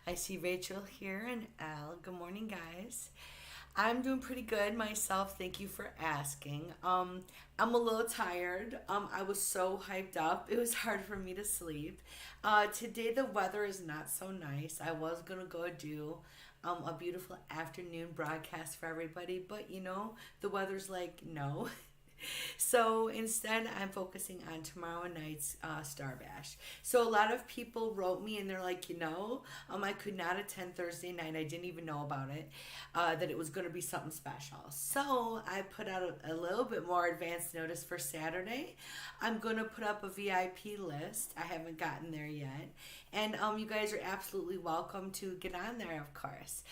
I see Rachel here and Al. Good morning, guys. I'm doing pretty good myself. Thank you for asking. I'm a little tired. I was so hyped up. It was hard for me to sleep. Today the weather is not so nice. I was gonna go do a beautiful afternoon broadcast for everybody, but the weather's like no. So instead, I'm focusing on tomorrow night's Star Bash. So a lot of people wrote me and they're like, I could not attend Thursday night. I didn't even know about it, that it was going to be something special. So I put out a little bit more advance notice for Saturday. I'm going to put up a VIP list. I haven't gotten there yet. And you guys are absolutely welcome to get on there, of course.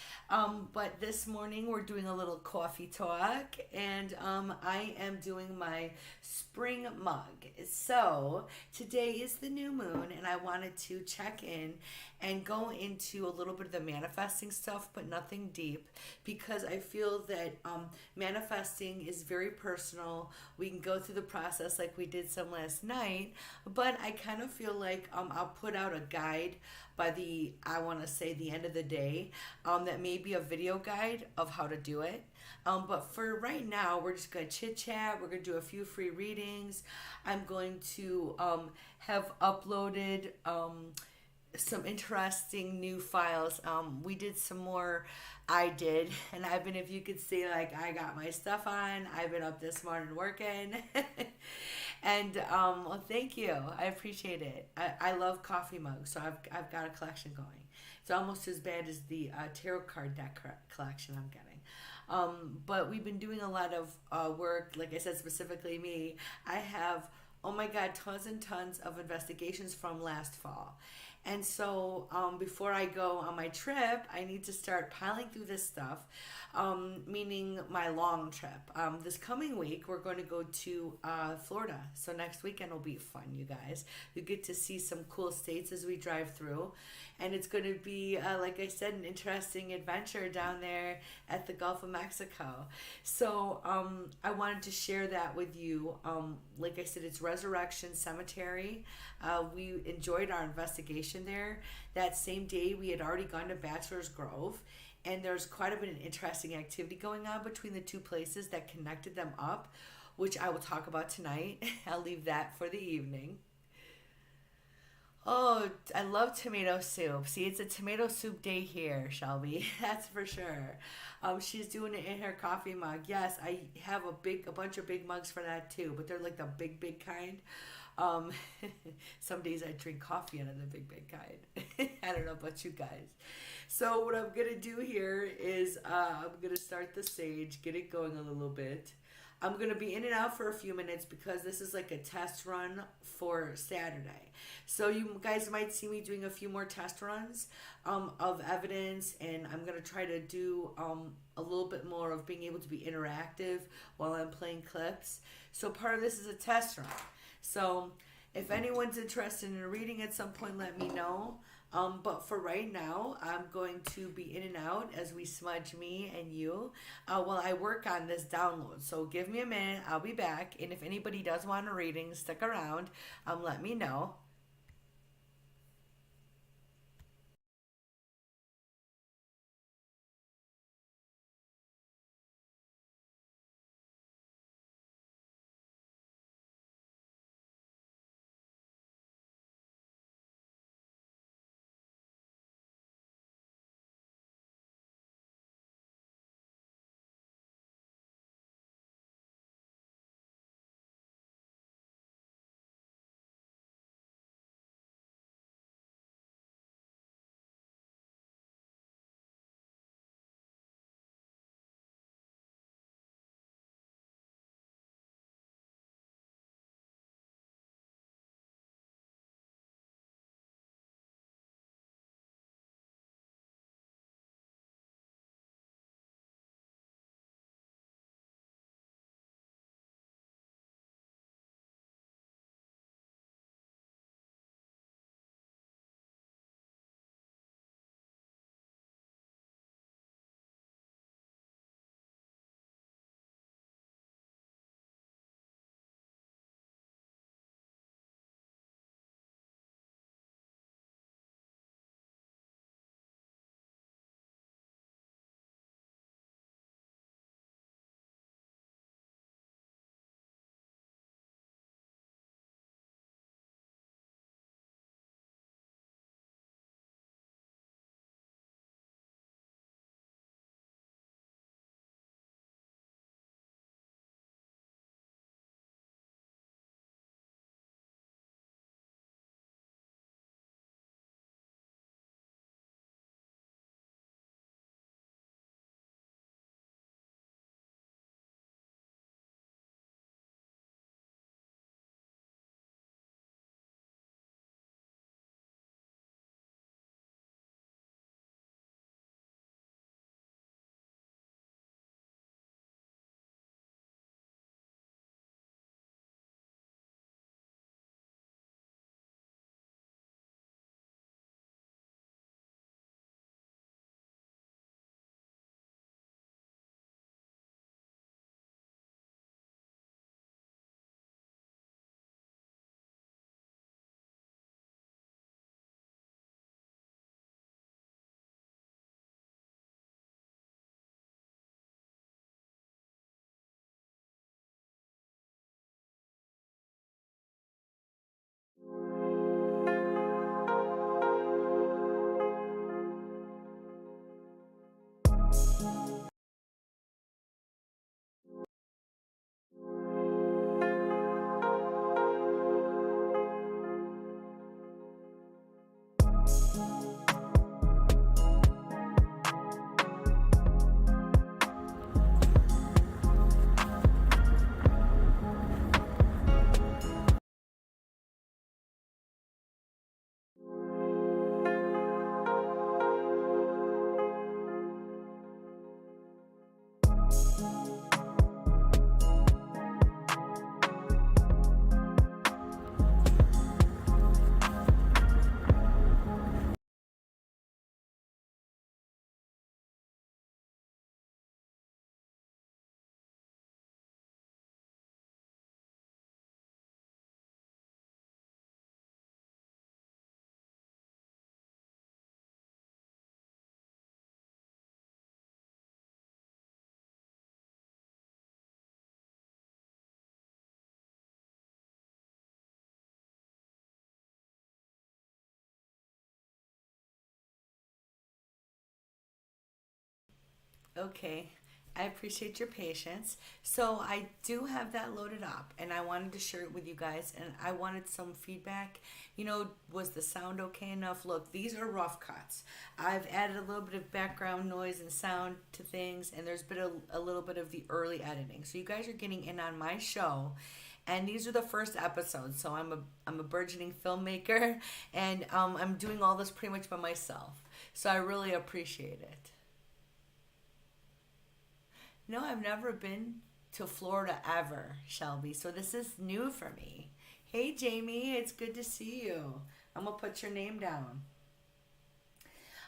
But this morning we're doing a little coffee talk, and I am doing my spring mug. So today is the new moon, and I wanted to check in and go into a little bit of the manifesting stuff, but nothing deep, because I feel that manifesting is very personal. We can go through the process like we did some last night, but I kind of feel like I'll put out a guide by I want to say the end of the day, that may be a video guide of how to do it. But for right now, we're just going to chit chat. We're going to do a few free readings. I'm going to have uploaded some interesting new files. We did some more. I did, and I've been. If you could see, like I got my stuff on. I've been up this morning working, and well, thank you. I appreciate it. I love coffee mugs, so I've got a collection going. It's almost as bad as the tarot card deck collection I'm getting. But we've been doing a lot of work. Like I said, specifically me. I have, oh my God, tons and tons of investigations from last fall. And so before I go on my trip, I need to start piling through this stuff, meaning my long trip. This coming week, we're going to go to Florida. So next weekend will be fun, you guys. You get to see some cool states as we drive through. And it's going to be, like I said, an interesting adventure down there at the Gulf of Mexico. So I wanted to share that with you. Like I said, it's Resurrection Cemetery. We enjoyed our investigation there. That same day, we had already gone to Bachelor's Grove, and there's quite a bit of interesting activity going on between the two places that connected them up, which I will talk about tonight. I'll leave that for the evening. Oh, I love tomato soup. See, it's a tomato soup day here, Shelby. That's for sure. She's doing it in her coffee mug. Yes, I have a bunch of big mugs for that too, but they're like the big kind. Um, some days I drink coffee out of the big kind. I don't know about you guys. So what I'm gonna do here is I'm gonna start the sage, get it going a little bit. I'm gonna be in and out for a few minutes because this is like a test run for Saturday. So you guys might see me doing a few more test runs of evidence, and I'm gonna try to do a little bit more of being able to be interactive while I'm playing clips. So part of this is a test run. So if anyone's interested in reading at some point, let me know. But for right now, I'm going to be in and out as we smudge me and you while I work on this download. So give me a minute. I'll be back. And if anybody does want a reading, stick around. Let me know. Okay. I appreciate your patience. So I do have that loaded up and I wanted to share it with you guys and I wanted some feedback. Was the sound okay enough? Look, these are rough cuts. I've added a little bit of background noise and sound to things and there's been a little bit of the early editing. So you guys are getting in on my show and these are the first episodes. So I'm a burgeoning filmmaker and I'm doing all this pretty much by myself. So I really appreciate it. No, I've never been to Florida ever, Shelby. So this is new for me. Hey, Jamie, it's good to see you. I'm going to put your name down.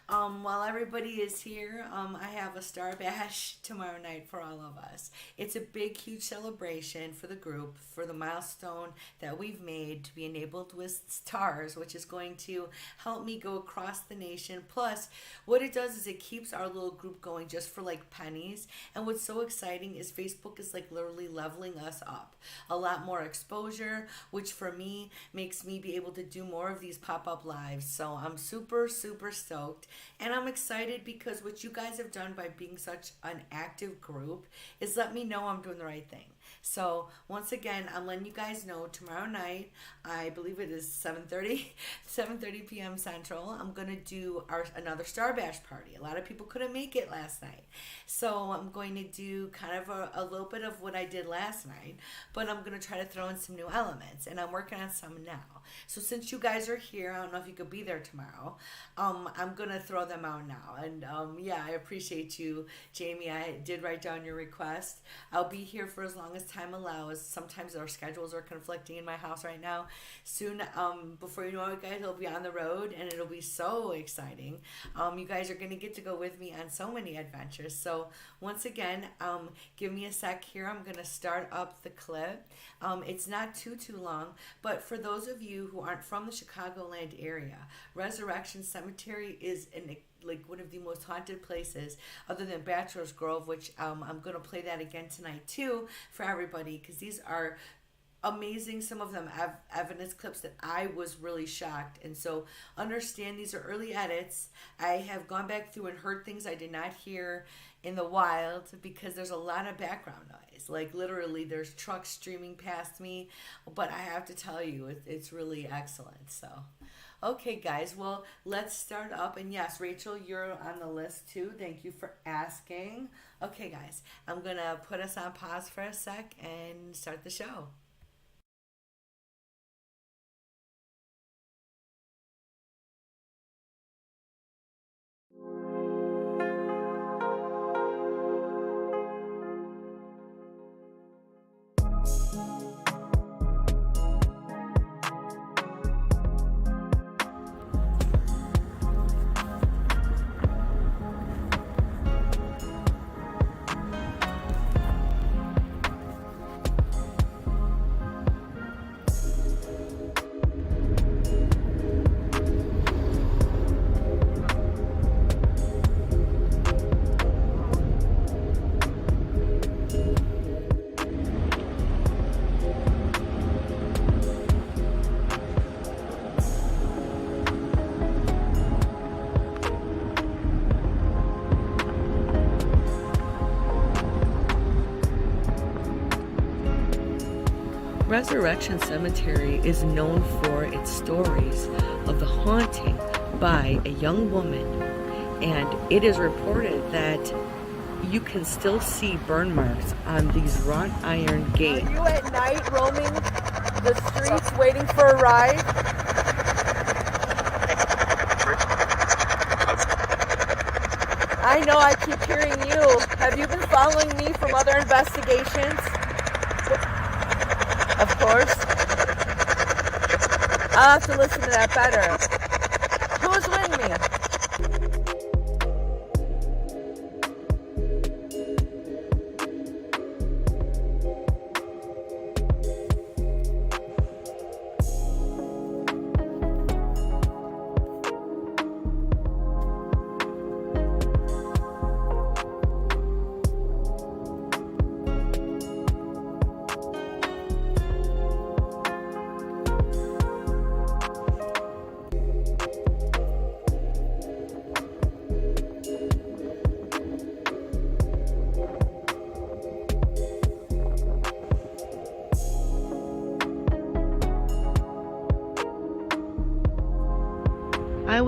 While everybody is here, I have a Star Bash tomorrow night for all of us. It's a big, huge celebration for the group, for the milestone that we've made to be enabled with stars, which is going to help me go across the nation. Plus, what it does is it keeps our little group going just for like pennies. And what's so exciting is Facebook is like literally leveling us up. A lot more exposure, which for me makes me be able to do more of these pop-up lives. So I'm super, super stoked. And I'm excited because what you guys have done by being such an active group is let me know I'm doing the right thing. So once again, I'm letting you guys know tomorrow night, I believe it is 7:30 p.m. Central. I'm going to do another Star Bash party. A lot of people couldn't make it last night. So I'm going to do kind of a little bit of what I did last night, but I'm going to try to throw in some new elements and I'm working on some now. So since you guys are here, I don't know if you could be there tomorrow. I'm going to throw them out now. And yeah, I appreciate you, Jamie. I did write down your request. I'll be here for as long as time allows. Sometimes our schedules are conflicting in my house right now. Soon, before you know it, guys, it'll be on the road and it'll be so exciting. You guys are going to get to go with me on so many adventures. So once again, give me a sec here. I'm going to start up the clip. It's not too long, but for those of you who aren't from the Chicagoland area, Resurrection Cemetery is like one of the most haunted places other than Bachelor's Grove, which I'm going to play that again tonight too for everybody because these are amazing. Some of them have evidence clips that I was really shocked. And so understand these are early edits. I have gone back through and heard things I did not hear in the wild because there's a lot of background noise. Like literally there's trucks streaming past me, but I have to tell you it's really excellent. So okay, guys, well, let's start up. And yes, Rachel, you're on the list too. Thank you for asking. Okay, guys, I'm going to put us on pause for a sec and start the show. Resurrection Cemetery is known for its stories of the haunting by a young woman, and it is reported that you can still see burn marks on these wrought iron gates. Are you at night roaming the streets waiting for a ride? I know, I keep hearing you. Have you been following me from other investigations? Of course. I'll have to listen to that better. Who's with me?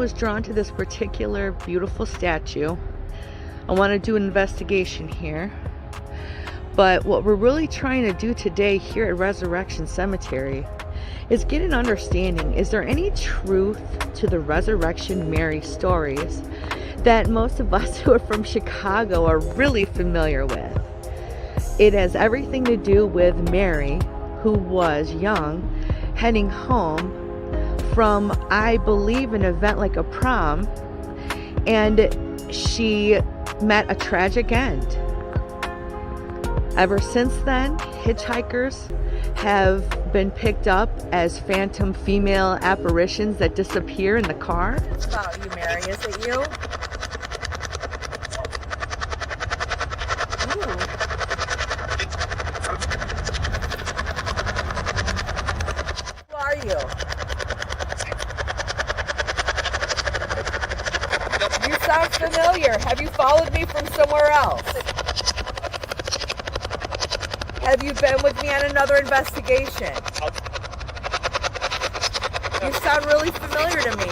was drawn to this particular beautiful statue. I want to do an investigation here. But what we're really trying to do today here at Resurrection Cemetery is get an understanding. Is there any truth to the Resurrection Mary stories that most of us who are from Chicago are really familiar with? It has everything to do with Mary, who was young, heading home from, I believe, an event like a prom, and she met a tragic end. Ever since then, hitchhikers have been picked up as phantom female apparitions that disappear in the car. What about you, Mary? Is it you? Ooh. Who are you? You sound familiar. Have you followed me from somewhere else? Have you been with me on another investigation? You sound really familiar to me.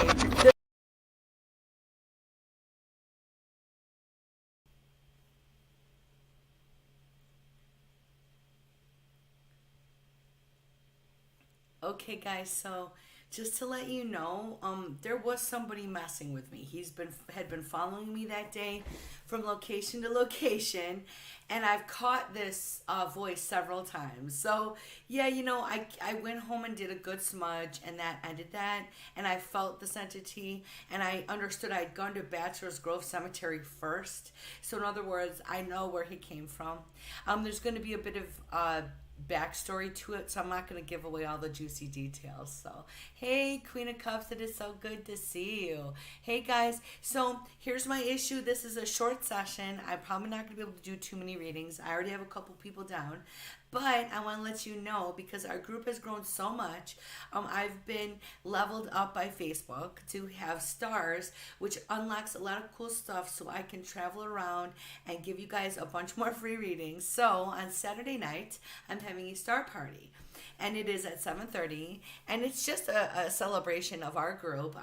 Okay, guys, so just to let you know, there was somebody messing with me. Had been following me that day from location to location, and I've caught this voice several times. So yeah, I went home and did a good smudge, and that ended that, and I felt this entity, and I understood I'd gone to Bachelor's Grove Cemetery first. So in other words, I know where he came from. There's going to be a bit of backstory to it, so I'm not going to give away all the juicy details. So hey, Queen of Cups, it is so good to see you. Hey guys, so here's my issue. This is a short session. I'm probably not going to be able to do too many readings. I already have a couple people down, but I want to let you know, because our group has grown so much. I've been leveled up by Facebook to have stars, which unlocks a lot of cool stuff, so I can travel around and give you guys a bunch more free readings. So on Saturday night, I'm having a star party, and it is at 7:30, and it's just a celebration of our group.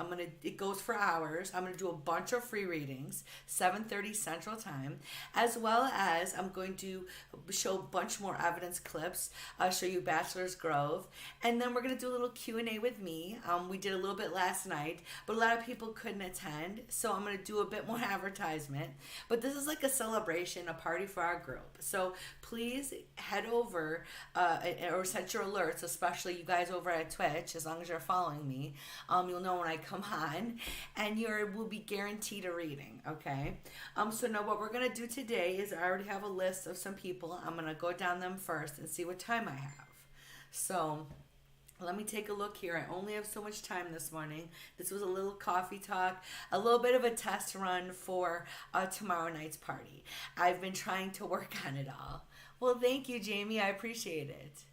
It goes for hours. I'm gonna do a bunch of free readings, 7:30 Central Time, as well as I'm going to show a bunch more evidence clips. I'll show you Bachelor's Grove, and then we're gonna do a little Q&A with me. We did a little bit last night, but a lot of people couldn't attend, so I'm gonna do a bit more advertisement. But this is like a celebration, a party for our group. So please head over or set your alerts, especially you guys over at Twitch. As long as you're following me, you'll know when I come on, and will be guaranteed a reading. Okay. So now what we're gonna do today is, I already have a list of some people. I'm gonna go down them first and see what time I have. So let me take a look here. I only have so much time this morning. This was a little coffee talk, a little bit of a test run for tomorrow night's party. I've been trying to work on it all. Well, thank you, Jamie. I appreciate it.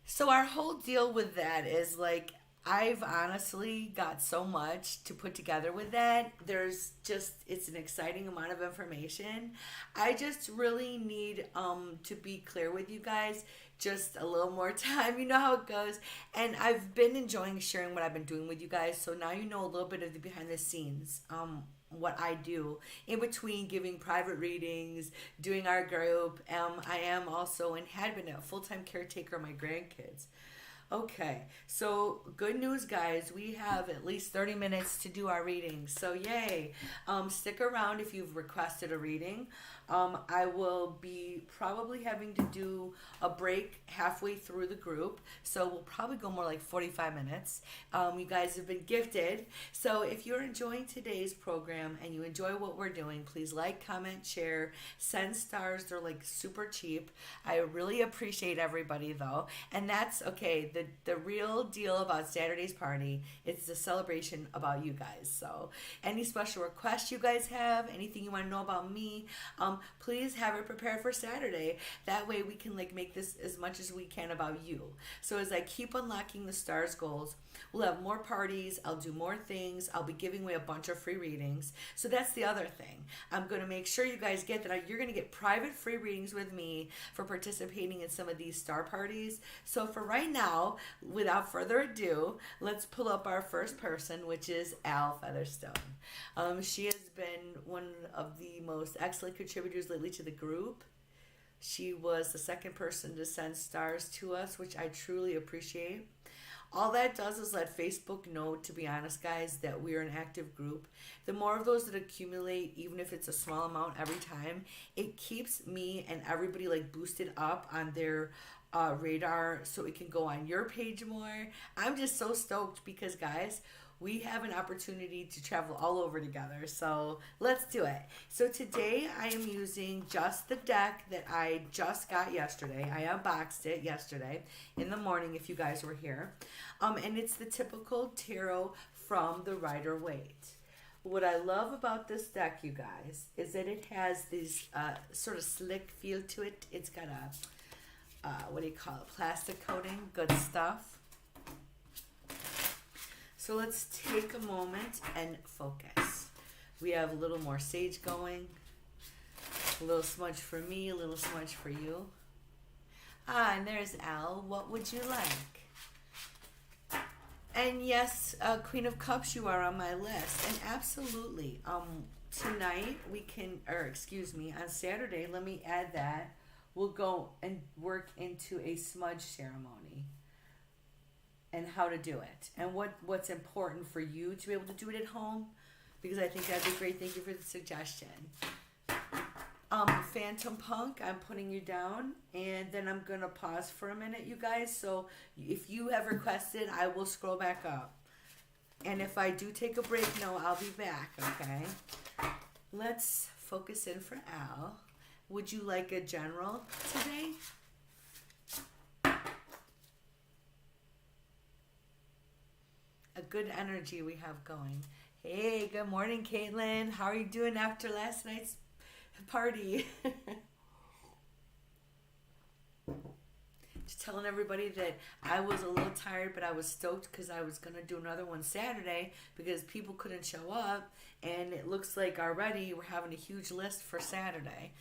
So our whole deal with that is, like, I've honestly got so much to put together with that. It's an exciting amount of information. I just really need to be clear with you guys. Just a little more time. You know how it goes. And I've been enjoying sharing what I've been doing with you guys. So now you know a little bit of the behind the scenes. What I do in between giving private readings, doing our group. I am also and had been a full-time caretaker of my grandkids. Okay, so good news, guys. We have at least 30 minutes to do our readings. So yay. Stick around if you've requested a reading. I will be probably having to do a break halfway through the group. So we'll probably go more like 45 minutes. You guys have been gifted. So if you're enjoying today's program and you enjoy what we're doing, please like, comment, share, send stars. They're like super cheap. I really appreciate everybody though. And that's okay. The real deal about Saturday's party, it's a celebration about you guys. So any special requests you guys have, anything you want to know about me, please have it prepared for Saturday. That way we can like make this as much as we can about you. So as I keep unlocking the stars goals, we'll have more parties, I'll do more things, I'll be giving away a bunch of free readings. So that's the other thing. I'm going to make sure you guys get that you're going to get private free readings with me for participating in some of these star parties. So for right now, without further ado, let's pull up our first person, which is Al Featherstone. She has been one of the most excellent contributors lately to the group. She was the second person to send stars to us, which I truly appreciate. All that does is let Facebook know, to be honest, guys, that we're an active group. The more of those that accumulate, even if it's a small amount every time, it keeps me and everybody like boosted up on their radar so it can go on your page more. I'm just so stoked because, guys, we have an opportunity to travel all over together. So let's do it. So today I am using just the deck that I just got yesterday. I unboxed it yesterday in the morning if you guys were here. And it's the typical tarot from the Rider-Waite. What I love about this deck, you guys, is that it has this sort of slick feel to it. It's got a, what do you call it, plastic coating, good stuff. So let's take a moment and focus. We have a little more sage going, a little smudge for me, a little smudge for you. And there's Al. What would you like? And yes, Queen of Cups, you are on my list. And absolutely, tonight we can, or excuse me, on Saturday, let me add that, we'll go and work into a smudge ceremony. And how to do it, and what's important for you to be able to do it at home, because I think that'd be great. Thank you for the suggestion. Phantom Punk, I'm putting you down, and then I'm gonna pause for a minute, you guys. So if you have requested, I will scroll back up, and if I do take a break, no, I'll be back. Okay. Let's focus in for Al. Would you like a general today? A good energy we have going. Hey, good morning, Caitlin. How are you doing after last night's party? Just telling everybody that I was a little tired, but I was stoked because I was going to do another one Saturday because people couldn't show up, and it looks like already we're having a huge list for Saturday.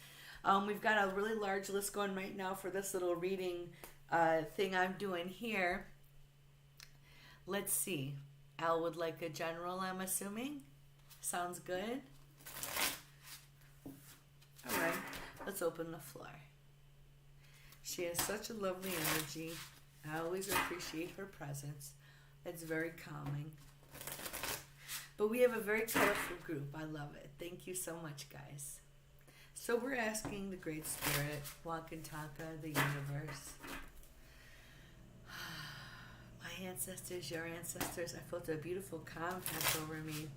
We've got a really large list going right now for this little reading thing I'm doing here. Let's see. Al would like a general, I'm assuming. Sounds good. All right, let's open the floor. She has such a lovely energy. I always appreciate her presence. It's very calming. But we have a very colorful group. I love it. Thank you so much, guys. So we're asking the Great Spirit, Wakantaka, the universe, ancestors, your ancestors. I felt a beautiful calm pass over me.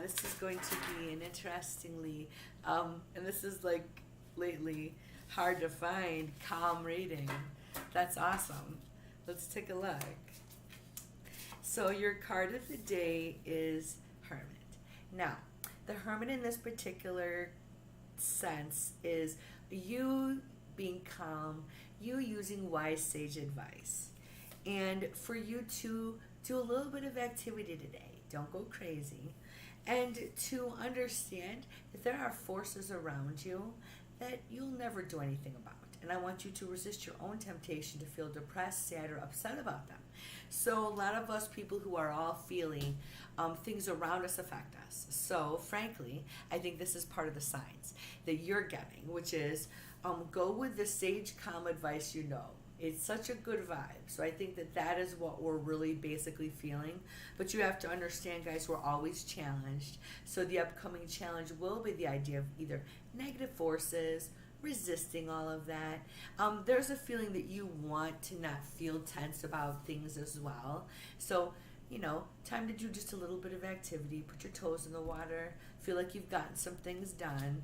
This is going to be an interestingly, and this is like lately hard to find, calm reading. That's awesome. Let's take a look. So your card of the day is Hermit. Now, the Hermit in this particular sense is you being calm, you using wise sage advice. And for you to do a little bit of activity today, don't go crazy, and to understand that there are forces around you that you'll never do anything about. And I want you to resist your own temptation to feel depressed, sad, or upset about them. So a lot of us people who are all feeling things around us affect us. So frankly, I think this is part of the signs that you're getting, which is go with the sage, calm advice you know. It's such a good vibe. So I think that that is what we're really basically feeling. But you have to understand, guys, we're always challenged. So the upcoming challenge will be the idea of either negative forces, resisting all of that. There's a feeling that you want to not feel tense about things as well. So, you know, time to do just a little bit of activity. Put your toes in the water. Feel like you've gotten some things done.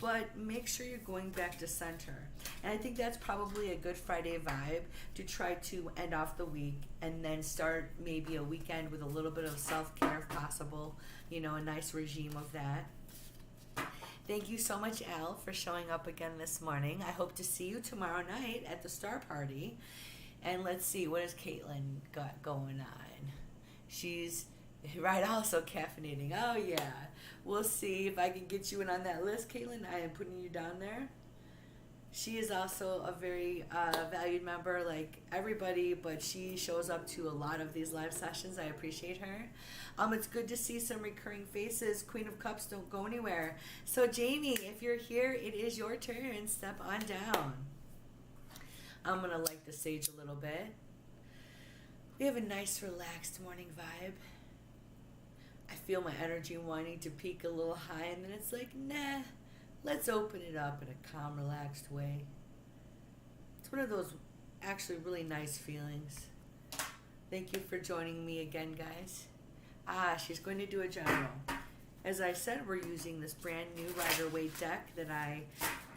But make sure you're going back to center. And I think that's probably a good Friday vibe to try to end off the week and then start maybe a weekend with a little bit of self-care if possible. You know, a nice regime of that. Thank you so much, Al, for showing up again this morning. I hope to see you tomorrow night at the star party. And let's see, what has Caitlin got going on? She's right, also caffeinating. Oh, yeah. We'll see if I can get you in on that list, Caitlin. I am putting you down there. She is also a very valued member, like everybody, but she shows up to a lot of these live sessions. I appreciate her. It's good to see some recurring faces. Queen of Cups, don't go anywhere. So, Jamie, if you're here, it is your turn. Step on down. I'm going to light the sage a little bit. We have a nice, relaxed morning vibe. I feel my energy wanting to peak a little high, and then it's like, nah. Let's open it up in a calm, relaxed way. It's one of those actually really nice feelings. Thank you for joining me again, guys. She's going to do a general. As I said, we're using this brand new Rider-Waite deck that I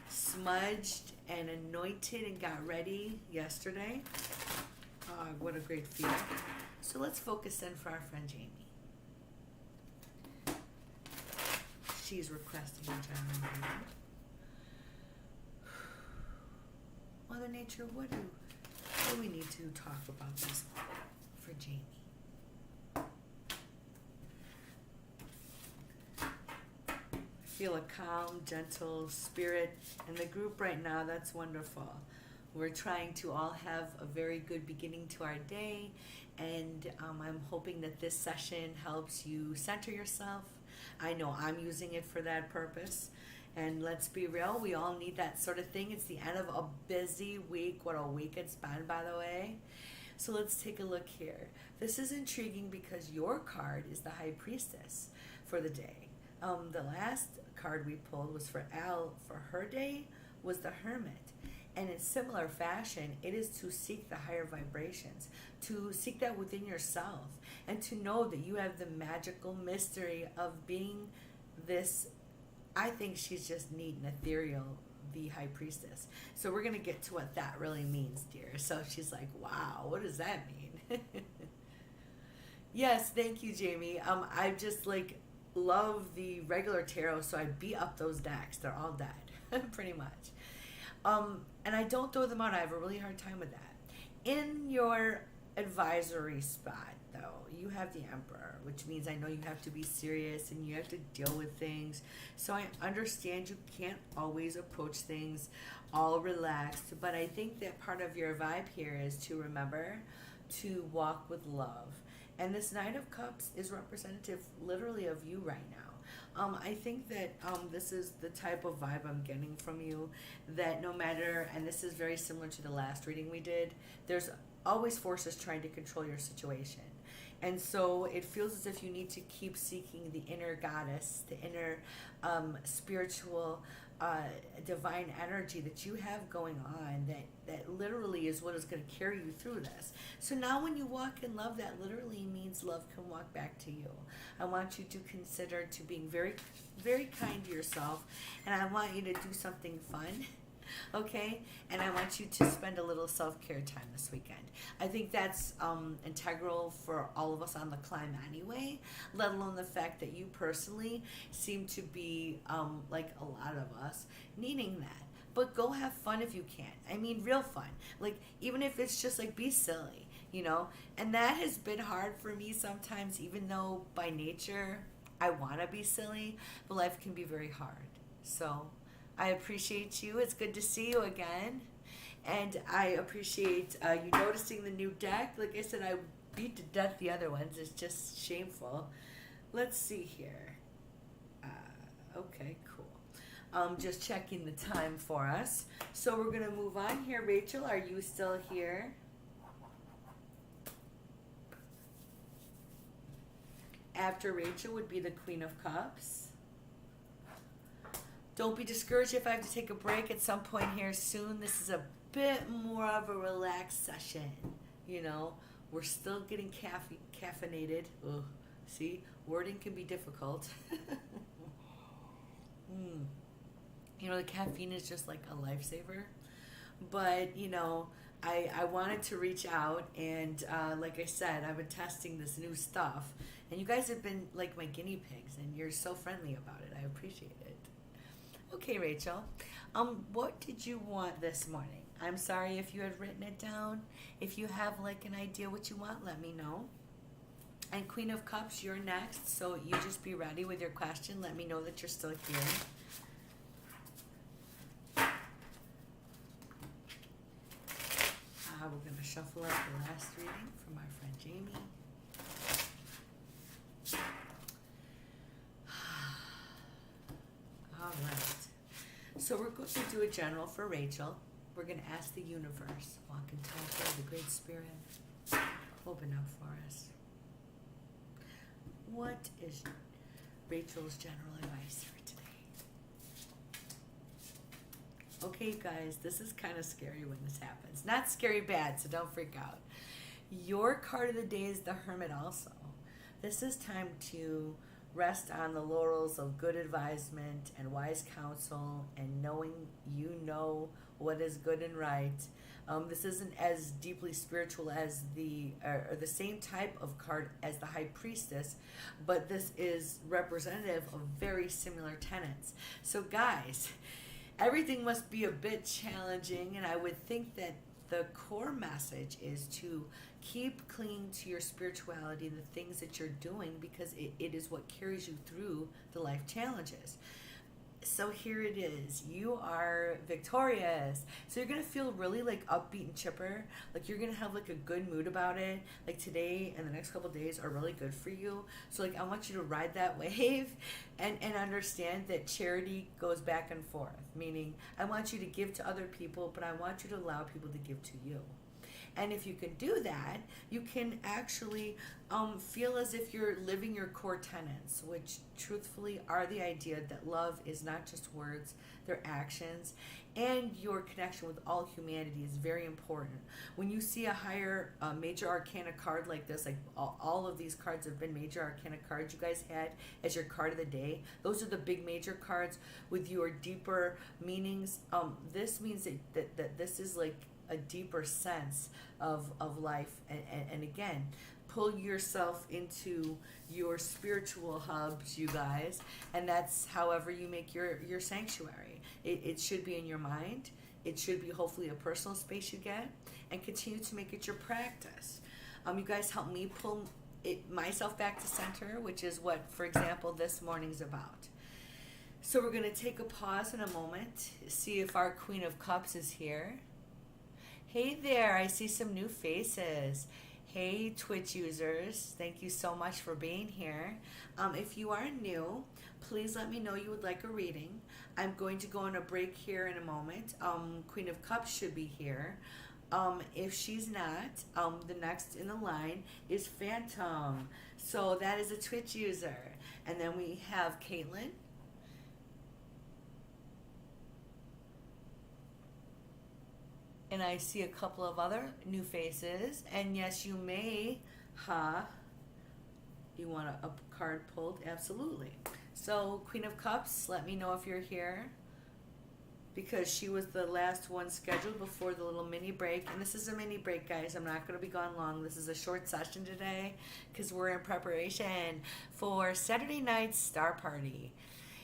smudged and anointed and got ready yesterday. What a great feeling. So let's focus in for our friend Jamie. She's requesting a general reading. Mother Nature, what do we need to talk about this for Jamie? I feel a calm, gentle spirit in the group right now. That's wonderful. We're trying to all have a very good beginning to our day, and I'm hoping that this session helps you center yourself. I know I'm using it for that purpose. And let's be real, we all need that sort of thing. It's the end of a busy week. What a week it's been, by the way. So let's take a look here. This is intriguing because your card is the High Priestess for the day. The last card we pulled was for Al. For her day was the Hermit. And in similar fashion, it is to seek the higher vibrations, to seek that within yourself, and to know that you have the magical mystery of being this. I think she's just neat and ethereal, the High Priestess. So we're going to get to what that really means, dear. So she's like, wow, what does that mean? Yes, thank you, Jamie. I just love the regular tarot, so I beat up those decks. They're all dead, pretty much. And I don't throw them out. I have a really hard time with that. In your advisory spot, though, you have the Emperor, which means I know you have to be serious and you have to deal with things. So I understand you can't always approach things all relaxed, but I think that part of your vibe here is to remember to walk with love. And this Knight of Cups is representative literally of you right now. I think that this is the type of vibe I'm getting from you, that no matter, and this is very similar to the last reading we did, there's always forces trying to control your situation. And so it feels as if you need to keep seeking the inner goddess, the inner spiritual divine energy that you have going on, that literally is what is going to carry you through this. So now when you walk in love, that literally means love can walk back to you. I want you to consider to being very, very kind to yourself, and I want you to do something fun. Okay, and I want you to spend a little self-care time this weekend. I think that's integral for all of us on the climb anyway, let alone the fact that you personally seem to be, like a lot of us, needing that. But go have fun if you can. I mean, real fun. Like, even if it's just be silly, And that has been hard for me sometimes, even though by nature I want to be silly, but life can be very hard. So I appreciate you. It's good to see you again. And I appreciate you noticing the new deck. Like I said, I beat to death the other ones. It's just shameful. Let's see here. Okay, cool. Just checking the time for us. So we're going to move on here. Rachel, are you still here? After Rachel would be the Queen of Cups. Don't be discouraged if I have to take a break at some point here soon. This is a bit more of a relaxed session. We're still getting caffeinated. Ugh. See, wording can be difficult. The caffeine is just like a lifesaver. But, I wanted to reach out, and like I said, I've been testing this new stuff. And you guys have been like my guinea pigs, and you're so friendly about it. I appreciate it. Okay, Rachel. What did you want this morning? I'm sorry if you had written it down. If you have like an idea what you want, let me know. And Queen of Cups, you're next, so you just be ready with your question. Let me know that you're still here. We're going to shuffle out the last reading from our friend Jamie. All right. So we're going to do a general for Rachel. We're going to ask the universe, walk and talk with the Great Spirit, open up for us. What is Rachel's general advice for today? Okay, guys, this is kind of scary when this happens. Not scary bad, so don't freak out. Your card of the day is the Hermit also. This is time to rest on the laurels of good advisement and wise counsel and knowing you know what is good and right. This isn't as deeply spiritual as the same type of card as the High Priestess, but this is representative of very similar tenets. So guys, everything must be a bit challenging, and I would think that the core message is to keep clinging to your spirituality, the things that you're doing, because it is what carries you through the life challenges. So here it is. You are victorious. So you're going to feel really like upbeat and chipper. Like you're going to have like a good mood about it. Like today and the next couple of days are really good for you. So like I want you to ride that wave and understand that charity goes back and forth. Meaning I want you to give to other people, but I want you to allow people to give to you. And if you can do that, you can actually feel as if you're living your core tenets, which truthfully are the idea that love is not just words, they're actions. And your connection with all humanity is very important. When you see a higher major arcana card like this, like all of these cards have been major arcana cards you guys had as your card of the day. Those are the big major cards with your deeper meanings. This means that this is like a deeper sense of life, and again, pull yourself into your spiritual hubs, you guys, and that's however you make your sanctuary. It should be in your mind. It should be hopefully a personal space you get, and continue to make it your practice. You guys help me pull myself back to center, which is what, for example, this morning's about. So we're going to take a pause in a moment, see if our Queen of Cups is here. Hey there, I see some new faces. Hey Twitch users, thank you so much for being here. If you are new, please let me know you would like a reading. I'm going to go on a break here in a moment. Queen of Cups should be here. If she's not, the next in the line is Phantom. So that is a Twitch user. And then we have Caitlin. And I see a couple of other new faces. And yes, you may, you want a card pulled? Absolutely. So, Queen of Cups, let me know if you're here. Because she was the last one scheduled before the little mini break. And this is a mini break, guys. I'm not going to be gone long. This is a short session today because we're in preparation for Saturday night's Star Party.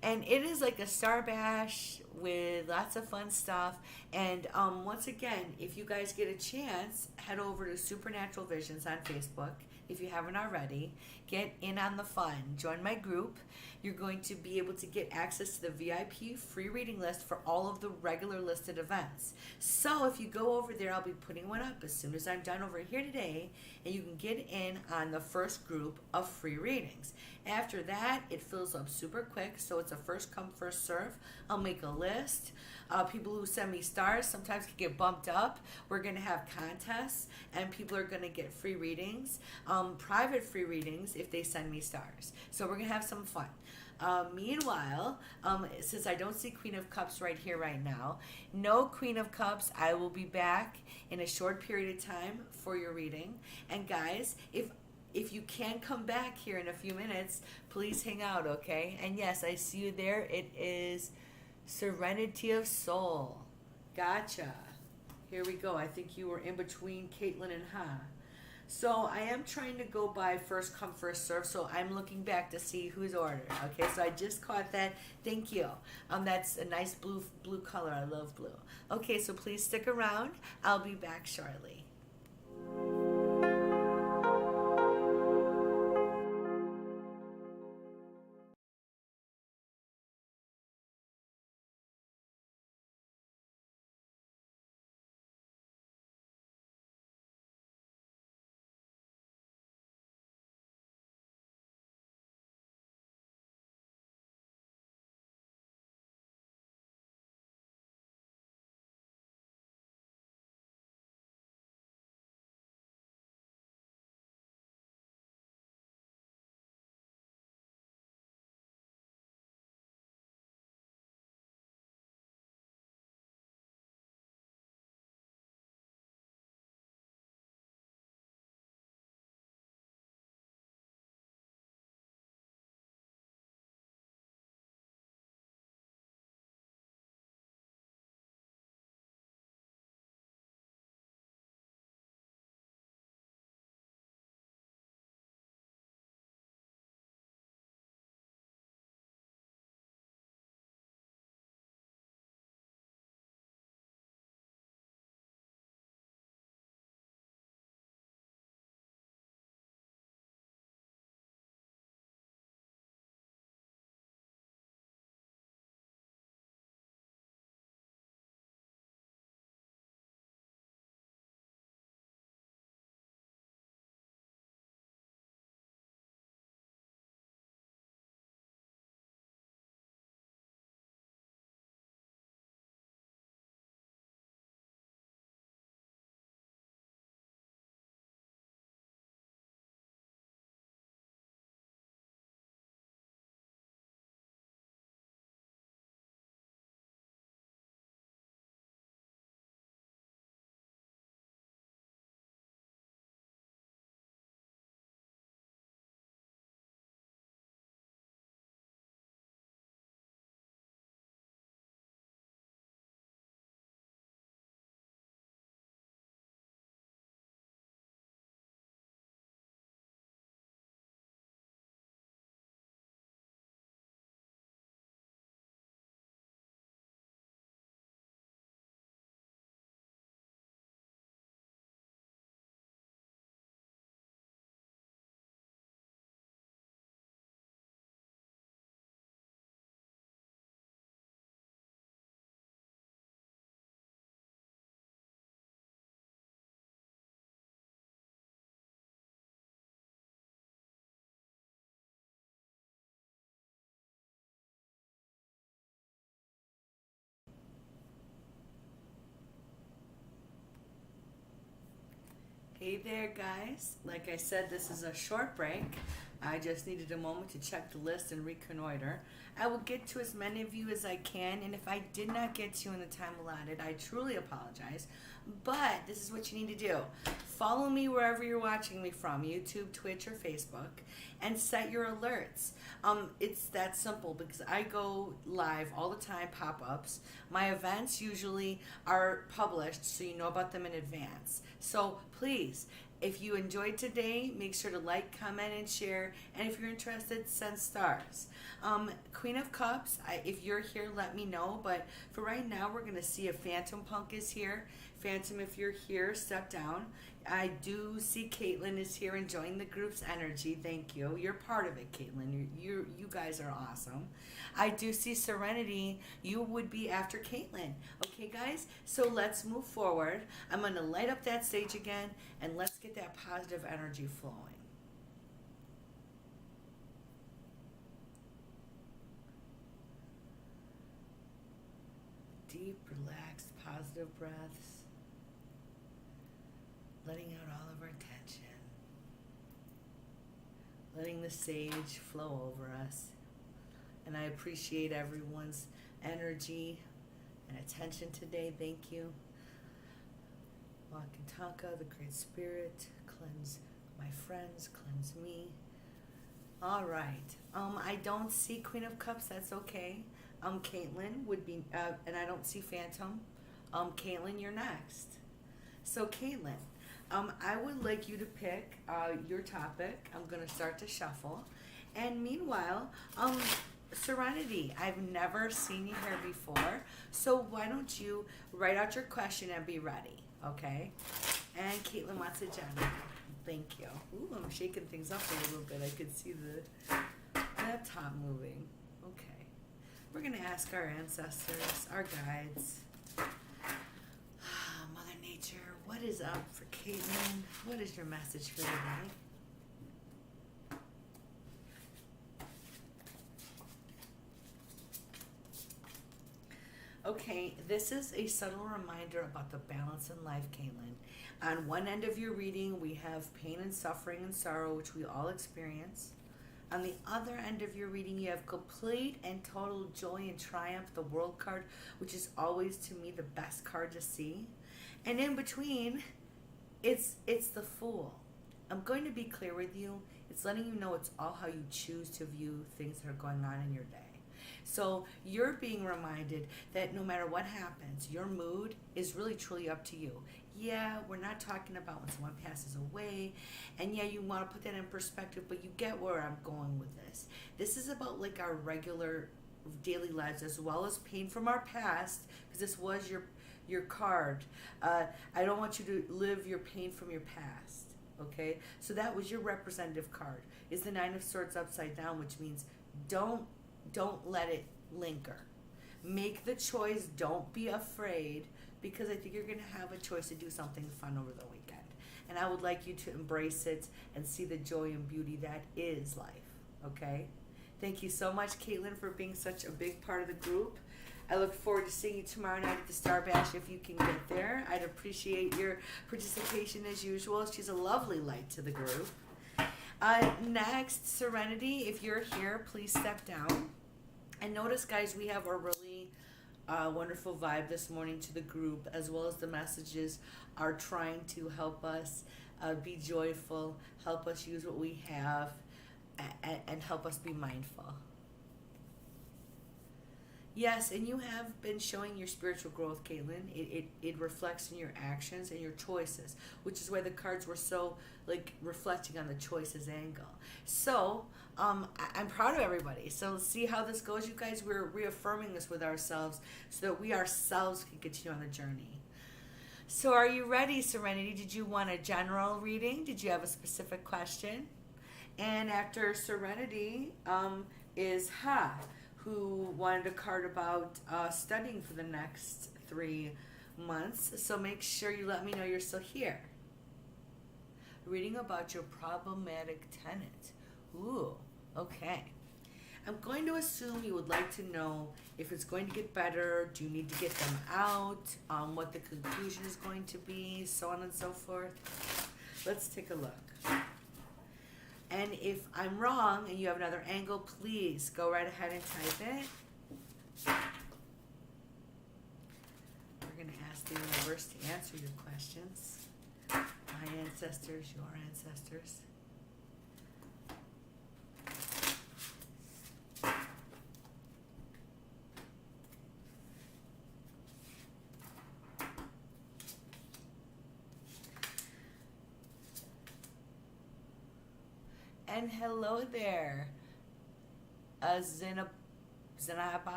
And it is like a Star Bash with lots of fun stuff. And once again, if you guys get a chance, head over to Supernatural Visions on Facebook. If you haven't already, get in on the fun. Join my group. You're going to be able to get access to the VIP free reading list for all of the regular listed events. So if you go over there, I'll be putting one up as soon as I'm done over here today, and you can get in on the first group of free readings. After that, it fills up super quick, so it's a first come, first serve. I'll make a list. People who send me stars sometimes can get bumped up. We're going to have contests, and people are going to get free readings, private free readings if they send me stars. So we're going to have some fun. Meanwhile, since I don't see Queen of Cups right here right now, no Queen of Cups, I will be back in a short period of time for your reading. And guys, if you can come back here in a few minutes, please hang out, okay? And yes, I see you there. It is Serenity of Soul. Gotcha. Here we go. I think you were in between Caitlin and Ha. So I am trying to go by first come first serve. So I'm looking back to see who's ordered. Okay, so I just caught that. Thank you. That's a nice blue color. I love blue. Okay, so please stick around. I'll be back shortly. Hey there, guys. Like I said, this is a short break. I just needed a moment to check the list and reconnoiter. I will get to as many of you as I can, and if I did not get to you in the time allotted, I truly apologize. But this is what you need to do. Follow me wherever you're watching me from, YouTube, Twitch, or Facebook, and set your alerts. It's that simple because I go live all the time, pop-ups. My events usually are published so you know about them in advance. So please, if you enjoyed today, make sure to like, comment, and share. And if you're interested, send stars. Queen of Cups, if you're here, let me know. But for right now, we're going to see if Phantom Punk is here. Phantom, if you're here, step down. I do see Caitlin is here enjoying the group's energy. Thank you. You're part of it, Caitlin. You guys are awesome. I do see Serenity. You would be after Caitlin. Okay, guys? So let's move forward. I'm going to light up that stage again, and let's get that positive energy flowing. Deep, relaxed, positive breaths. Letting out all of our tension. Letting the sage flow over us. And I appreciate everyone's energy and attention today. Thank you. Wakantanka, the Great Spirit, cleanse my friends, cleanse me. All right. I don't see Queen of Cups. That's okay. Caitlin would be, and I don't see Phantom. Caitlin, you're next. So Caitlin, I would like you to pick your topic. I'm gonna start to shuffle, and meanwhile, Serenity, I've never seen you here before, so why don't you write out your question and be ready, okay? And Caitlin wants a general. Thank you. Ooh, I'm shaking things up a little bit. I could see the laptop moving. Okay. We're gonna ask our ancestors, our guides. Mother Nature, what is up for Caitlin? What is your message for today? Okay, this is a subtle reminder about the balance in life, Caitlin. On one end of your reading, we have pain and suffering and sorrow, which we all experience. On the other end of your reading, you have complete and total joy and triumph, the World card, which is always, to me, the best card to see. And in between, it's the Fool. I'm going to be clear with you. It's letting you know it's all how you choose to view things that are going on in your day. So you're being reminded that no matter what happens, your mood is really truly up to you. Yeah, we're not talking about when someone passes away, and yeah, you want to put that in perspective, but you get where I'm going with this. This is about like our regular daily lives as well as pain from our past, because this was your card. I don't want you to live your pain from your past. Okay, so that was your representative card. Is the Nine of Swords upside down, which means don't let it linger. Make the choice. Don't be afraid, because I think you're going to have a choice to do something fun over the weekend. And I would like you to embrace it and see the joy and beauty that is life. Okay? Thank you so much, Caitlin, for being such a big part of the group. I look forward to seeing you tomorrow night at the Star Bash if you can get there. I'd appreciate your participation as usual. She's a lovely light to the group. Next, Serenity, if you're here, please step down. And notice, guys, we have a really wonderful vibe this morning to the group, as well as the messages are trying to help us be joyful, help us use what we have, and help us be mindful. Yes, and you have been showing your spiritual growth, Caitlin. It reflects in your actions and your choices, which is why the cards were so like reflecting on the choices angle. So I'm proud of everybody. So let's see how this goes, you guys. We're reaffirming this with ourselves so that we ourselves can continue on the journey. So are you ready, Serenity? Did you want a general reading? Did you have a specific question? And after Serenity is Ha, who wanted a card about studying for the next 3 months. So make sure you let me know you're still here. Reading about your problematic tenant. Ooh, okay. I'm going to assume you would like to know if it's going to get better, do you need to get them out, what the conclusion is going to be, so on and so forth. Let's take a look. And if I'm wrong and you have another angle, please go right ahead and type it. We're going to ask the universe to answer your questions. My ancestors, your ancestors. And hello there, Xenobox.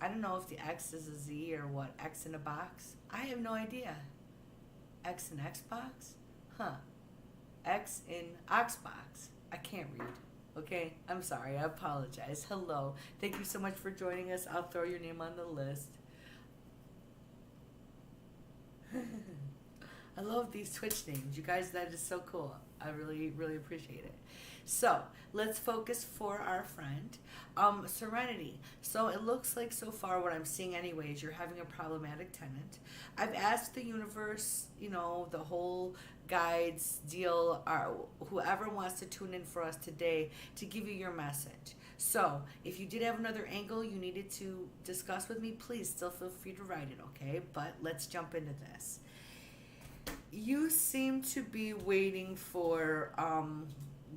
I don't know if the X is a Z or what. X in a box? I have no idea. X in Xbox? Huh. X in Oxbox. I can't read. Okay? I'm sorry. I apologize. Hello. Thank you so much for joining us. I'll throw your name on the list. I love these Twitch names. You guys, that is so cool. I really, really appreciate it. So let's focus for our friend, Serenity. So it looks like so far what I'm seeing anyway is you're having a problematic tenant. I've asked the universe, the whole guides deal, whoever wants to tune in for us today to give you your message. So if you did have another angle you needed to discuss with me, please still feel free to write it, okay? But let's jump into this. You seem to be waiting for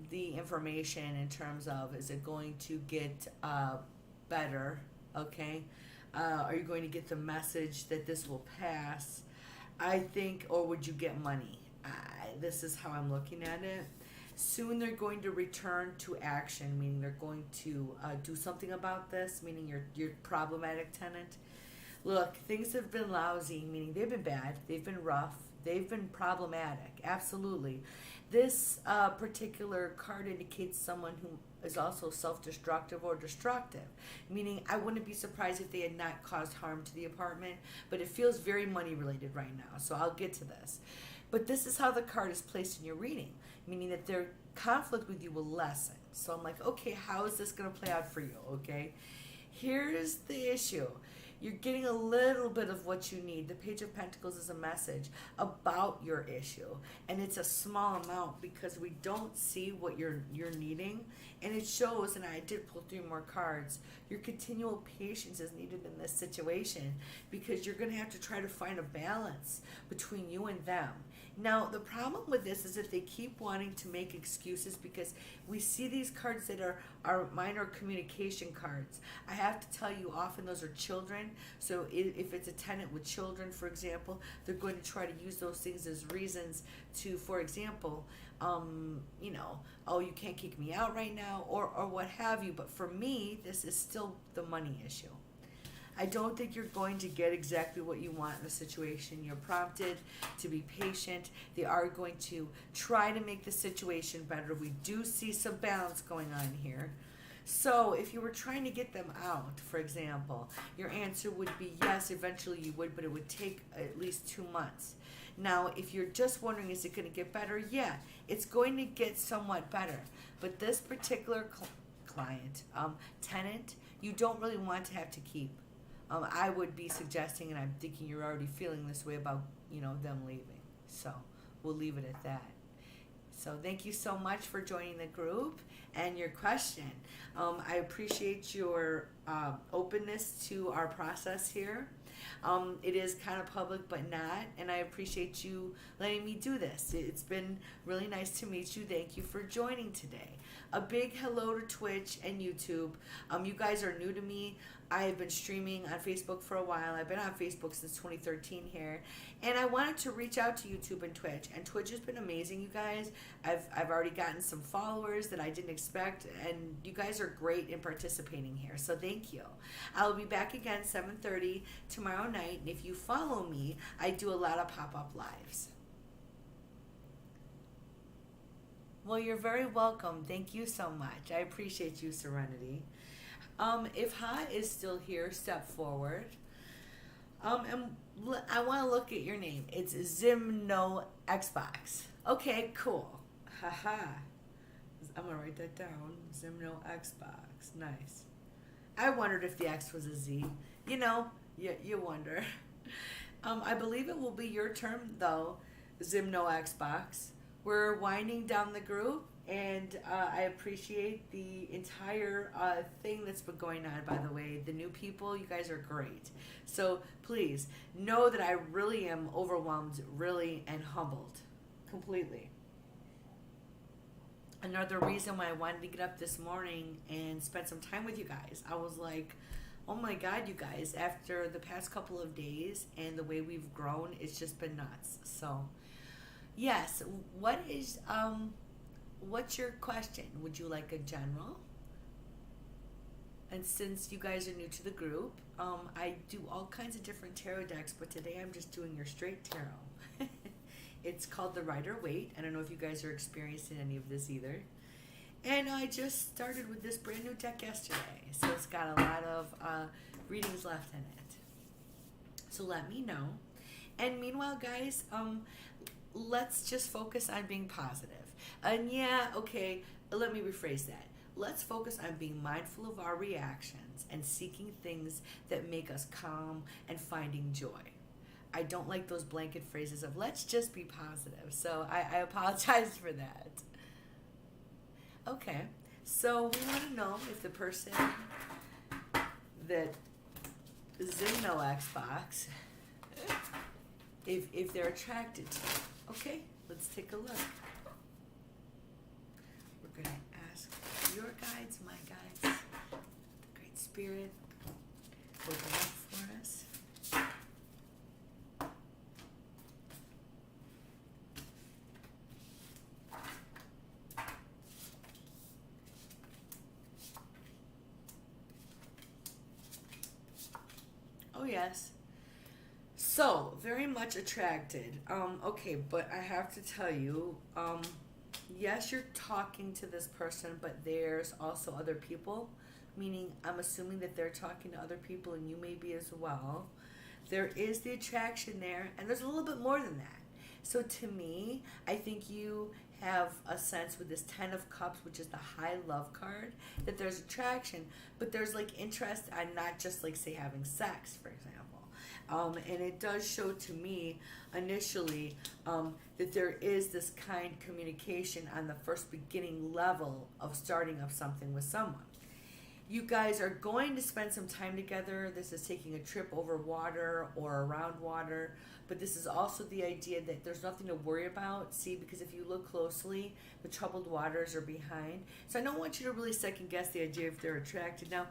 the information in terms of, is it going to get better, okay? Are you going to get the message that this will pass? I think, or would you get money? this is how I'm looking at it. Soon they're going to return to action, meaning they're going to do something about this, meaning your problematic tenant. Look, things have been lousy, meaning they've been bad, they've been rough, they've been problematic, absolutely. This particular card indicates someone who is also self-destructive or destructive, meaning I wouldn't be surprised if they had not caused harm to the apartment, but it feels very money related right now, so I'll get to this. But this is how the card is placed in your reading, meaning that their conflict with you will lessen. So I'm like, okay, how is this going to play out for you, okay? Here's the issue. You're getting a little bit of what you need. The Page of Pentacles is a message about your issue, and it's a small amount because we don't see what you're needing, and it shows. And I did pull 3 more cards. Your continual patience is needed in this situation because you're going to have to try to find a balance between you and them. Now, the problem with this is that they keep wanting to make excuses because we see these cards that are minor communication cards. I have to tell you, often those are children. So if it's a tenant with children, for example, they're going to try to use those things as reasons to, for example, oh, you can't kick me out right now, or what have you. But for me, this is still the money issue. I don't think you're going to get exactly what you want in the situation. You're prompted to be patient. They are going to try to make the situation better. We do see some balance going on here. So if you were trying to get them out, for example, your answer would be yes, eventually you would, but it would take at least 2 months. Now, if you're just wondering, is it going to get better? Yeah, it's going to get somewhat better. But this particular client, tenant, you don't really want to have to keep. I would be suggesting, and I'm thinking you're already feeling this way about, them leaving. So we'll leave it at that. So thank you so much for joining the group and your question. I appreciate your openness to our process here. It is kind of public, but not, and I appreciate you letting me do this. It's been really nice to meet you. Thank you for joining today. A big hello to Twitch and YouTube. You guys are new to me. I have been streaming on Facebook for a while. I've been on Facebook since 2013 here, and I wanted to reach out to YouTube and Twitch has been amazing, you guys. I've already gotten some followers that I didn't expect, and you guys are great in participating here, so thank you. I'll be back again 7:30 tomorrow night, and if you follow me, I do a lot of pop-up lives. Well, you're very welcome. Thank you so much. I appreciate you, Serenity. If Ha is still here, step forward. And I want to look at your name. It's Zimno Xbox. Okay, cool. Haha. I'm going to write that down. Zimno Xbox. Nice. I wondered if the X was a Z. You wonder. I believe it will be your turn, though, Zimno Xbox. We're winding down the group. And I appreciate the entire thing that's been going on, by the way. The new people, you guys are great. So please know that I really am overwhelmed, really, and humbled completely. Another reason why I wanted to get up this morning and spend some time with you guys. I was like, oh my God, you guys, after the past couple of days and the way we've grown, it's just been nuts. So, yes, what's your question? Would you like a general? And since you guys are new to the group, I do all kinds of different tarot decks, but today I'm just doing your straight tarot. It's called the Rider-Waite. I don't know if you guys are experiencing any of this either. And I just started with this brand new deck yesterday, so it's got a lot of readings left in it. So let me know. And meanwhile, guys, let's just focus on being positive. And yeah, okay, let me rephrase that. Let's focus on being mindful of our reactions and seeking things that make us calm and finding joy. I don't like those blanket phrases of let's just be positive. So I apologize for that. Okay, so we want to know if the person that is in no Xbox, if they're attracted to you. Okay, let's take a look. We're going to ask your guides, my guides, the Great Spirit, open up for us. Oh, yes. So, very much attracted. Okay, but I have to tell you, yes, you're talking to this person, but there's also other people, meaning I'm assuming that they're talking to other people and you may be as well. There is the attraction there, and there's a little bit more than that. So to me, I think you have a sense with this 10 of cups, which is the high love card, that there's attraction, but there's like interest on not just like say having sex, for example. And it does show to me initially that there is this kind communication on the first beginning level of starting up something with someone. You guys are going to spend some time together. This is taking a trip over water or around water, but this is also the idea that there's nothing to worry about. See, because if you look closely, the troubled waters are behind. So I don't want you to really second guess the idea if they're attracted. Now,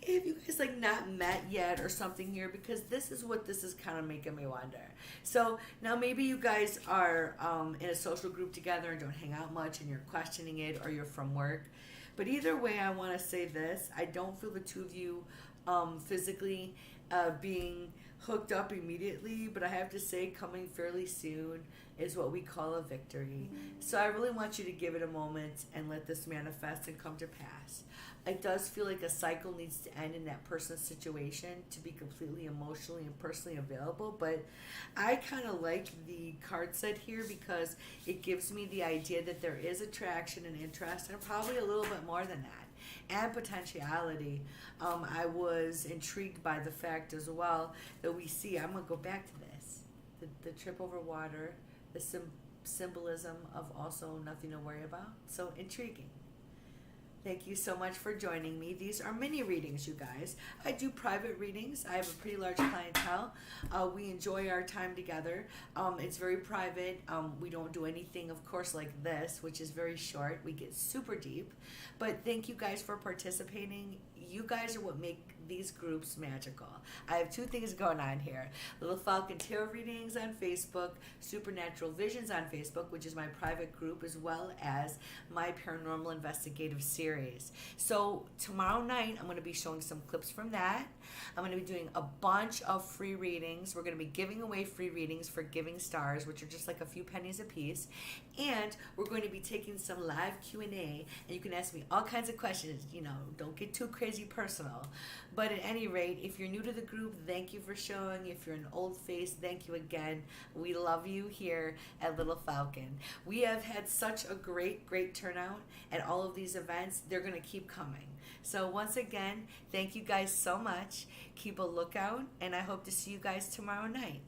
if you guys like not met yet or something here, because this is what this is kind of making me wonder. So now maybe you guys are in a social group together and don't hang out much and you're questioning it, or you're from work. But either way, I want to say this: I don't feel the two of you physically being hooked up immediately, but I have to say coming fairly soon is what we call a victory. So I really want you to give it a moment and let this manifest and come to pass. It does feel like a cycle needs to end in that person's situation to be completely emotionally and personally available, but I kind of like the card set here because it gives me the idea that there is attraction and interest, and probably a little bit more than that, and potentiality. I was intrigued by the fact as well that we see, I'm going to go back to this, the trip over water, the symbolism of also nothing to worry about. So intriguing. Thank you so much for joining me. These are mini readings, you guys. I do private readings. I have a pretty large clientele. We enjoy our time together. It's very private. We don't do anything, of course, like this, which is very short. We get super deep. But thank you guys for participating. You guys are what make these groups magical. I have two things going on here: Little Falcon Tarot readings on Facebook, Supernatural Visions on Facebook, which is my private group, as well as my paranormal investigative series. So tomorrow night I'm going to be showing some clips from that. I'm going to be doing a bunch of free readings. We're going to be giving away free readings for Giving Stars, which are just like a few pennies a piece, and we're going to be taking some live Q&A, and you can ask me all kinds of questions. Don't get too crazy personal. But at any rate, if you're new to the group, thank you for showing. If you're an old face, thank you again. We love you here at Little Falcon. We have had such a great turnout at all of these events. They're going to keep coming. So once again, thank you guys so much. Keep a lookout, and I hope to see you guys tomorrow night.